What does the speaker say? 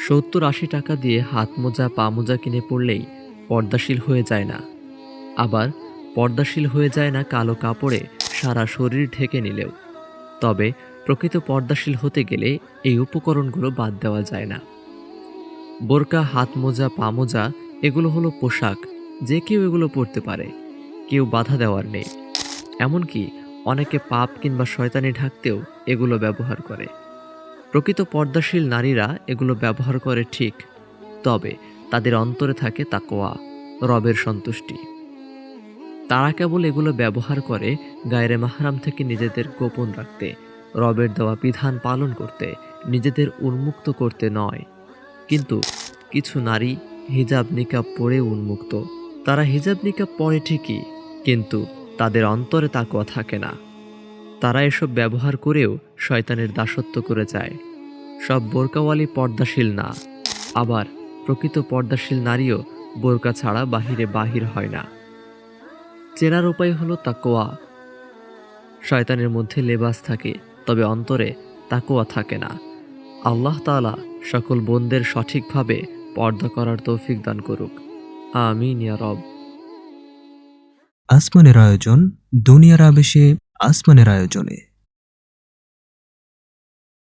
70-80 টাকা দিয়ে হাত মোজা পা মোজা কিনে পড়লেই পর্দাশীল হয়ে যায় না। আবার পর্দাশীল হয়ে যায় না কালো কাপড়ে সারা শরীর ঢেকে নিলেও। তবে প্রকৃত পর্দাশীল হতে গেলে এই উপকরণগুলো বাদ দেওয়া যায় না। বোরকা, হাত মোজা, পা মোজা এগুলো হলো পোশাক, যে কেউ এগুলো পরতে পারে, কেউ বাধা দেওয়ার নেই। এমনকি অনেকে পাপ কিংবা শয়তানি ঢাকতেও এগুলো ব্যবহার করে। প্রকৃত পর্দাশীল নারীরা এগুলো ব্যবহার করে ঠিক, তবে তাদের অন্তরে থাকে তাকওয়া, রবের সন্তুষ্টি। তারা কেবল এগুলো ব্যবহার করে গায়রে মাহরাম থেকে নিজেদের গোপন রাখতে, রবের দেওয়া বিধান পালন করতে, নিজেদের উন্মুক্ত করতে নয়। কিন্তু কিছু নারী হিজাব নিকাব পরে উন্মুক্ত। তারা হিজাব নিকাব পরে ঠিকই, কিন্তু তাদের অন্তরে তাকওয়া থাকে না। তারা এসব ব্যবহার করেও শয়তানের দাসত্ব করে যায়। সব বোরকাওয়ালি পর্দাশীল না, আবার প্রকৃত পর্দাশীল নারীও বোরকা ছাড়া বাহির হয় না। চেনার উপায় হলো তাকওয়া। শয়তানের মধ্যে লেবাস থাকে, তবে অন্তরে তাকওয়া থাকে না। আল্লাহ তাআলা সকল বোনদের সঠিকভাবে পর্দা করার তৌফিক দান করুক। আমিন ইয়া রব। আসমানের আয়োজন দুনিয়ার আবেশে আসমানের আয়োজনে।